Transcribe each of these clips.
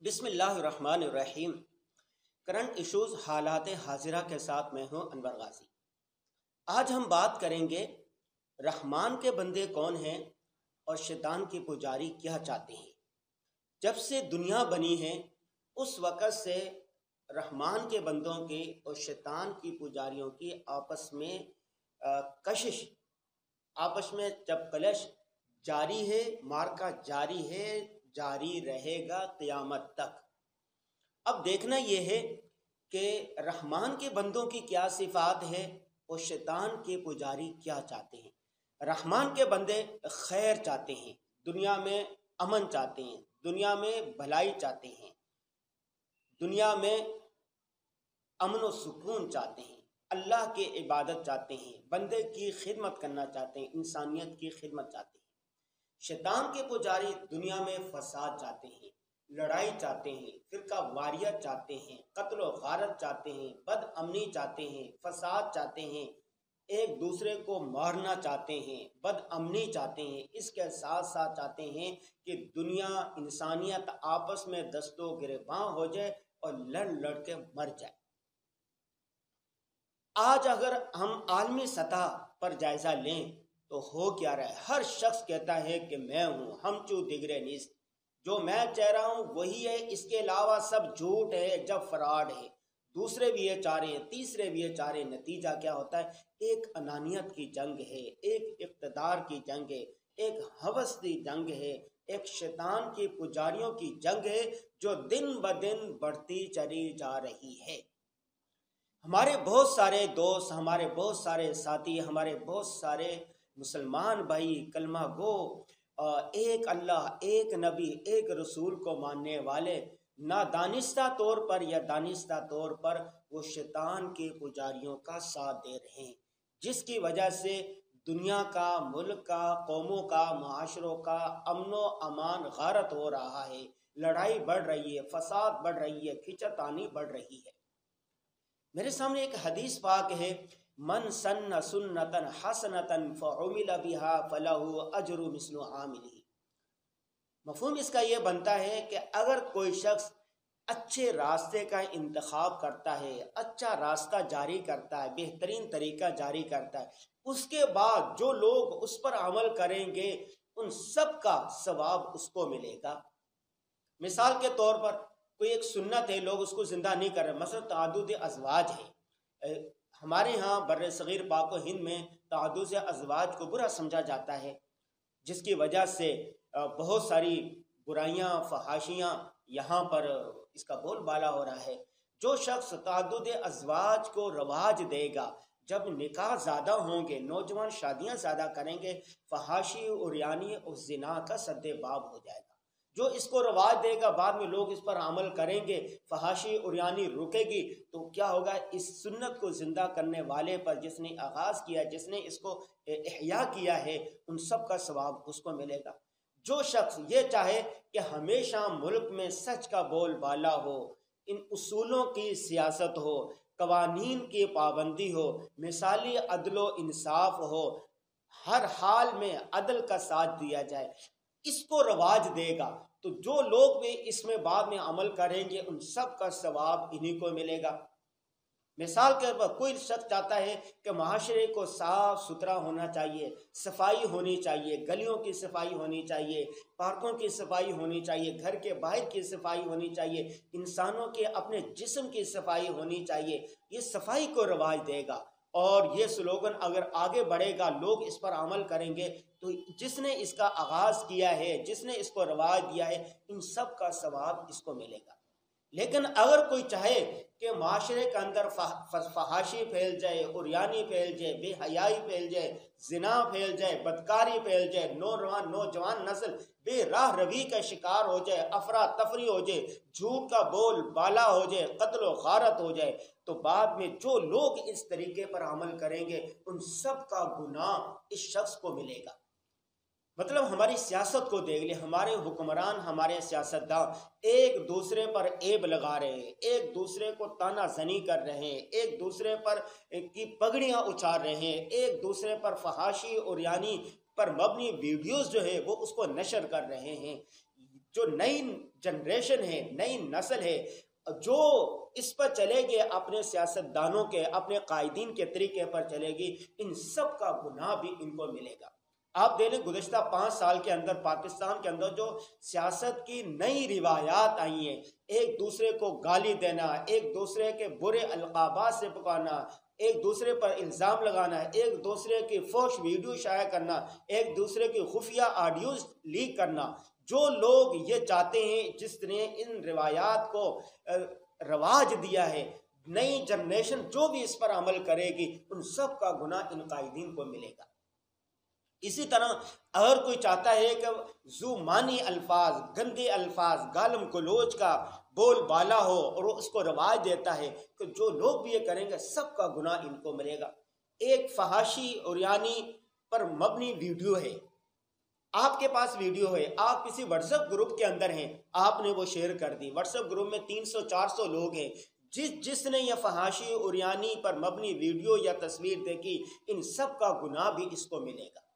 بسم اللہ الرحمن الرحیم۔ کرنٹ ایشوز حالات حاضرہ کے ساتھ میں ہوں انور غازی۔ آج ہم بات کریں گے رحمان کے بندے کون ہیں اور شیطان کی پجاری کیا چاہتے ہیں۔ جب سے دنیا بنی ہے اس وقت سے رحمان کے بندوں کی اور شیطان کی پجاریوں کی آپس میں کشش، آپس میں جب کلش جاری ہے، مارکا جاری ہے، جاری رہے گا قیامت تک۔ اب دیکھنا یہ ہے کہ رحمان کے بندوں کی کیا صفات ہے اور شیطان کے پجاری کیا چاہتے ہیں۔ رحمان کے بندے خیر چاہتے ہیں، دنیا میں امن چاہتے ہیں، دنیا میں بھلائی چاہتے ہیں، دنیا میں امن و سکون چاہتے ہیں، اللہ کی عبادت چاہتے ہیں، بندے کی خدمت کرنا چاہتے ہیں، انسانیت کی خدمت چاہتے ہیں۔ شیطان کے پجاری دنیا میں فساد چاہتے ہیں، لڑائی چاہتے ہیں، فرقہ واریت چاہتے ہیں، قتل و غارت چاہتے ہیں، بد امنی چاہتے ہیں، فساد چاہتے ہیں، ایک دوسرے کو مارنا چاہتے ہیں، بد امنی چاہتے ہیں۔ اس کے ساتھ ساتھ چاہتے ہیں کہ دنیا انسانیت آپس میں دست و گریباں ہو جائے اور لڑ لڑ کے مر جائے۔ آج اگر ہم عالمی سطح پر جائزہ لیں تو ہو کیا رہا ہے؟ ہر شخص کہتا ہے کہ میں ہوں، ہم چو دگرے نیست، جو میں چاہ رہا ہوں وہی ہے، اس کے علاوہ سب جھوٹ ہے، جب فراڈ ہے۔ دوسرے بھی یہ چاہ رہے ہیں، تیسرے بھی یہ چاہ رہے ہیں۔ نتیجہ کیا ہوتا ہے؟ ایک انانیت کی جنگ ہے، ایک اقتدار کی جنگ ہے، ایک ہوس کی جنگ ہے، ایک شیطان کی پجاریوں کی جنگ ہے جو دن بدن بڑھتی چلی جا رہی ہے۔ ہمارے بہت سارے دوست، ہمارے بہت سارے ساتھی، ہمارے بہت سارے مسلمان بھائی کلمہ گو، ایک اللہ، ایک نبی، ایک رسول کو ماننے والے نادانستہ طور پر یا دانستہ طور پر وہ شیطان کے پجاریوں کا ساتھ دے رہے ہیں، جس کی وجہ سے دنیا کا، ملک کا، قوموں کا، معاشروں کا امن و امان غارت ہو رہا ہے، لڑائی بڑھ رہی ہے، فساد بڑھ رہی ہے، کھچتانی بڑھ رہی ہے۔ میرے سامنے ایک حدیث پاک ہے، من سن سنتا حسنتا فعمل بها فله اجر مثل عاملہ۔ مفہوم اس کا یہ بنتا ہے کہ اگر کوئی شخص اچھے راستے کا انتخاب کرتا ہے، اچھا راستہ جاری کرتا ہے، بہترین طریقہ جاری کرتا ہے، اس کے بعد جو لوگ اس پر عمل کریں گے ان سب کا ثواب اس کو ملے گا۔ مثال کے طور پر کوئی ایک سنت ہے، لوگ اس کو زندہ نہیں کر رہے، مثلا تعدد ازواج ہے۔ ہمارے ہاں بر صغیر پاک و ہند میں تعدد ازواج کو برا سمجھا جاتا ہے، جس کی وجہ سے بہت ساری برائیاں، فحاشیاں یہاں پر اس کا بول بالا ہو رہا ہے۔ جو شخص تعدد ازواج کو رواج دے گا، جب نکاح زیادہ ہوں گے، نوجوان شادیاں زیادہ کریں گے، فحاشی، عریانی اور زنا کا سد باب ہو جائے گا۔ جو اس کو رواج دے گا، بعد میں لوگ اس پر عمل کریں گے، فحاشی عریانی رکے گی، تو کیا ہوگا؟ اس سنت کو زندہ کرنے والے پر، جس نے آغاز کیا، جس نے اس کو احیاء کیا ہے، ان سب کا ثواب اس کو ملے گا۔ جو شخص یہ چاہے کہ ہمیشہ ملک میں سچ کا بول بالا ہو، ان اصولوں کی سیاست ہو، قوانین کی پابندی ہو، مثالی عدل و انصاف ہو، ہر حال میں عدل کا ساتھ دیا جائے، اس کو رواج دے گا، تو جو لوگ بھی اس میں بعد میں عمل کریں گے ان سب کا ثواب انہی کو ملے گا۔ مثال کے طور پر کوئی شخص چاہتا ہے کہ معاشرے کو صاف ستھرا ہونا چاہیے، صفائی ہونی چاہیے، گلیوں کی صفائی ہونی چاہیے، پارکوں کی صفائی ہونی چاہیے، گھر کے باہر کی صفائی ہونی چاہیے، انسانوں کے اپنے جسم کی صفائی ہونی چاہیے، یہ صفائی کو رواج دے گا۔ اور یہ سلوگن اگر آگے بڑھے گا، لوگ اس پر عمل کریں گے، تو جس نے اس کا آغاز کیا ہے، جس نے اس کو رواج دیا ہے، ان سب کا ثواب اس کو ملے گا۔ لیکن اگر کوئی چاہے کہ معاشرے کے اندر فحاشی پھیل جائے، عریانی پھیل جائے، بے حیائی پھیل جائے، زنا پھیل جائے، بدکاری پھیل جائے، نوجوان نسل بے راہ روی کا شکار ہو جائے، افراتفری ہو جائے، جھوٹ کا بول بالا ہو جائے، قتل و غارت ہو جائے، تو بعد میں جو لوگ اس طریقے پر عمل کریں گے ان سب کا گناہ اس شخص کو ملے گا۔ مطلب ہماری سیاست کو دیکھ لیں، ہمارے حکمران، ہمارے سیاستدان ایک دوسرے پر عیب لگا رہے ہیں، ایک دوسرے کو تانا زنی کر رہے ہیں، ایک دوسرے پر کی پگڑیاں اچھال رہے ہیں، ایک دوسرے پر فحاشی اور یعنی پر مبنی ویڈیوز جو ہے وہ اس کو نشر کر رہے ہیں۔ جو نئی جنریشن ہے، نئی نسل ہے، جو اس پر چلے گی، اپنے سیاستدانوں کے، اپنے قائدین کے طریقے پر چلے گی، ان سب کا گناہ بھی ان کو ملے گا۔ آپ دیکھیں گزشتہ 5 سال کے اندر پاکستان کے اندر جو سیاست کی نئی روایات آئی ہیں، ایک دوسرے کو گالی دینا، ایک دوسرے کے برے القابات سے پکارنا، ایک دوسرے پر الزام لگانا، ایک دوسرے کی فحش ویڈیو شائع کرنا، ایک دوسرے کی خفیہ آڈیوز لیک کرنا، جو لوگ یہ چاہتے ہیں، جس نے ان روایات کو رواج دیا ہے، نئی جنریشن جو بھی اس پر عمل کرے گی، ان سب کا گناہ ان قائدین کو ملے گا۔ اسی طرح اگر کوئی چاہتا ہے کہ زبانی الفاظ، گندے الفاظ، گالم گلوچ کا بول بالا ہو، اور وہ اس کو رواج دیتا ہے، کہ جو لوگ بھی یہ کریں گے سب کا گناہ ان کو ملے گا۔ ایک فحاشی عریانی پر مبنی ویڈیو ہے، آپ کے پاس ویڈیو ہے، آپ کسی واٹس ایپ گروپ کے اندر ہیں، آپ نے وہ شیئر کر دی، واٹس ایپ گروپ میں 300-400 لوگ ہیں، جس نے یہ فحاشی عریانی پر مبنی ویڈیو یا تصویر دیکھی، ان سب کا گناہ بھی اس کو ملے گا۔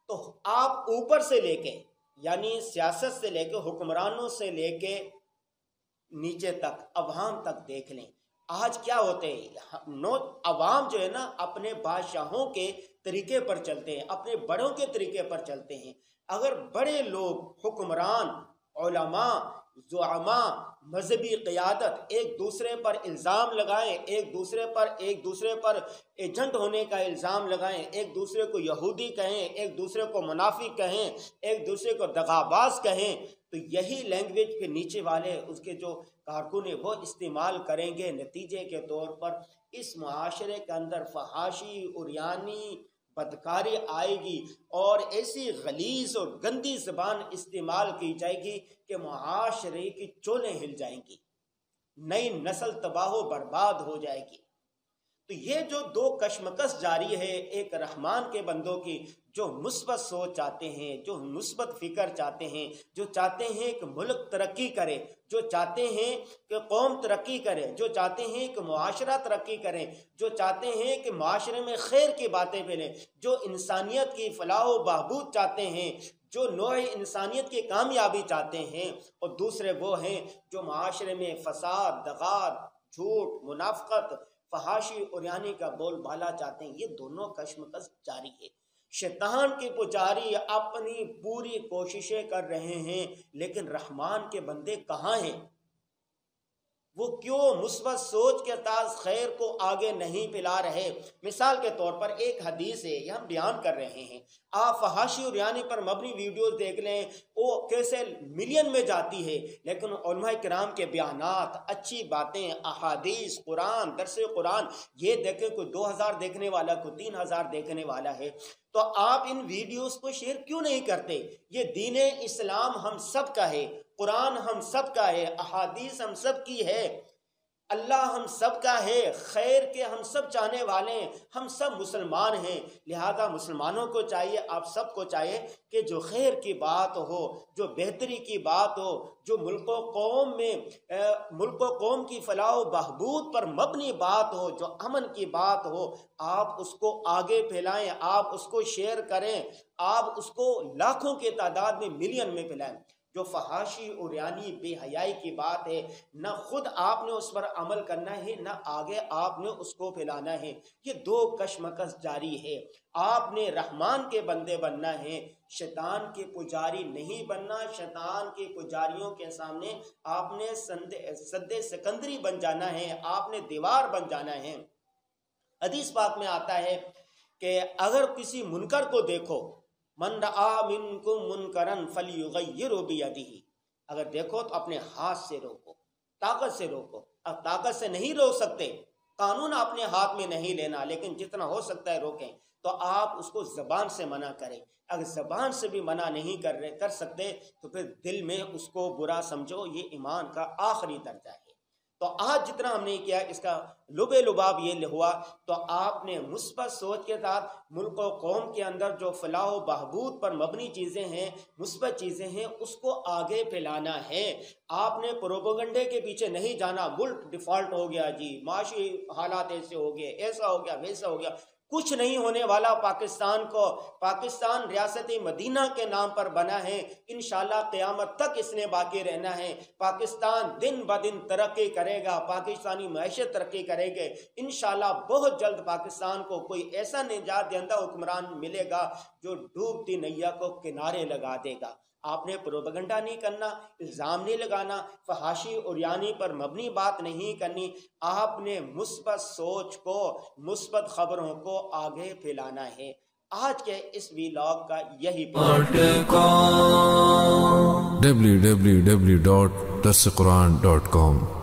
تو آپ اوپر سے لے کے، یعنی سیاست سے لے کے، حکمرانوں سے لے کے نیچے تک، عوام تک دیکھ لیں، آج کیا ہوتے ہیں، عوام جو ہے نا اپنے بادشاہوں کے طریقے پر چلتے ہیں، اپنے بڑوں کے طریقے پر چلتے ہیں۔ اگر بڑے لوگ، حکمران، علماء، زعماء، مذہبی قیادت ایک دوسرے پر الزام لگائیں، ایک دوسرے پر ایجنٹ ہونے کا الزام لگائیں، ایک دوسرے کو یہودی کہیں، ایک دوسرے کو منافق کہیں، ایک دوسرے کو دغاباز کہیں، تو یہی لینگویج کے نیچے والے اس کے جو کارکن ہیں وہ استعمال کریں گے۔ نتیجے کے طور پر اس معاشرے کے اندر فحاشی، عریانی، بدکاری آئے گی، اور ایسی غلیظ اور گندی زبان استعمال کی جائے گی کہ معاشرے کی چولیں ہل جائیں گی، نئی نسل تباہ و برباد ہو جائے گی۔ تو یہ جو دو کشمکش جاری ہے ایک رحمان کے بندوں کی، جو مثبت سوچ چاہتے ہیں، جو مثبت فکر چاہتے ہیں، جو چاہتے ہیں کہ ملک ترقی کرے، جو چاہتے ہیں کہ قوم ترقی کرے، جو چاہتے ہیں کہ معاشرہ ترقی کرے، جو چاہتے ہیں کہ معاشرے میں خیر کی باتیں پھیلیں، جو انسانیت کی فلاح و بہبود چاہتے ہیں، جو نوع انسانیت کی کامیابی چاہتے ہیں، اور دوسرے وہ ہیں جو معاشرے میں فساد، دغا، جھوٹ، منافقت، فحاشی عریانی کا بول بالا چاہتے ہیں۔ یہ دونوں کشمکش جاری ہے۔ شیطان کے پجاری اپنی پوری کوششیں کر رہے ہیں، لیکن رحمان کے بندے کہاں ہیں؟ وہ کیوں مثبت سوچ کے ساتھ خیر کو آگے نہیں پھیلا رہے؟ مثال کے طور پر ایک حدیث ہے، یہ ہم بیان کر رہے ہیں، آپ فحاشی عریانی پر مبنی ویڈیوز دیکھ لیں، وہ کیسے ملین میں جاتی ہے، لیکن علماء کرام کے بیانات، اچھی باتیں، احادیث، قرآن، درس قرآن، یہ دیکھیں کوئی 2000 دیکھنے والا، کوئی 3000 دیکھنے والا ہے۔ تو آپ ان ویڈیوز کو شیئر کیوں نہیں کرتے؟ یہ دین اسلام ہم سب کا ہے، قرآن ہم سب کا ہے، احادیث ہم سب کی ہے، اللہ ہم سب کا ہے، خیر کے ہم سب چاہنے والے ہیں، ہم سب مسلمان ہیں۔ لہذا مسلمانوں کو چاہیے، آپ سب کو چاہیے کہ جو خیر کی بات ہو، جو بہتری کی بات ہو، جو ملک و قوم کی فلاح و بہبود پر مبنی بات ہو، جو امن کی بات ہو، آپ اس کو آگے پھیلائیں، آپ اس کو شیئر کریں، آپ اس کو لاکھوں کی تعداد میں، ملین میں پھیلائیں۔ جو فحاشی عریانی، بے حیائی کی بات ہے، نہ خود آپ نے اس پر عمل کرنا ہے، نہ آگے آپ نے اس کو پھیلانا ہے۔ یہ دو کشمکش جاری ہے۔ آپ نے رحمان کے بندے بننا ہے، شیطان کے پجاری نہیں بننا۔ شیطان کے پجاریوں کے سامنے آپ نے سد سکندری بن جانا ہے، آپ نے دیوار بن جانا ہے۔ حدیث پاک میں آتا ہے کہ اگر کسی منکر کو دیکھو، من رآ منکم منکرن فلیغیرہ بیدہ، اگر دیکھو تو اپنے ہاتھ سے روکو، طاقت سے روکو۔ اب طاقت سے نہیں روک سکتے، قانون اپنے ہاتھ میں نہیں لینا، لیکن جتنا ہو سکتا ہے روکیں، تو آپ اس کو زبان سے منع کریں۔ اگر زبان سے بھی منع نہیں کر سکتے تو پھر دل میں اس کو برا سمجھو، یہ ایمان کا آخری درجہ ہے۔ تو آج جتنا ہم نے کیا، اس کا لباب یہ ہوا، تو آپ نے مثبت سوچ کے ساتھ ملک و قوم کے اندر جو فلاح و بہبود پر مبنی چیزیں ہیں، مثبت چیزیں ہیں، اس کو آگے پھیلانا ہے۔ آپ نے پروپیگنڈے کے پیچھے نہیں جانا، ملک ڈیفالٹ ہو گیا جی، معاشی حالات ایسے ہو گئے، ایسا ہو گیا، ویسا ہو گیا۔ کچھ نہیں ہونے والا پاکستان کو. پاکستان ریاست مدینہ کے نام پر بنا ہے، انشاءاللہ قیامت تک اس نے باقی رہنا ہے. پاکستان دن بدن ترقی کرے گا، پاکستانی معیشت ترقی کرے گے انشاءاللہ. بہت جلد پاکستان کو کوئی ایسا نجات دہندہ حکمران ملے گا جو ڈوبتی نیا کو کنارے لگا دے گا. آپ نے پروپیگنڈا نہیں کرنا، الزام نہیں لگانا، فحاشی اور یعنی پر مبنی بات نہیں کرنی. آپ نے مثبت سوچ کو، مثبت خبروں کو آگے پھیلانا ہے. آج کے اس ویلاگ کا یہی www.darsequran.com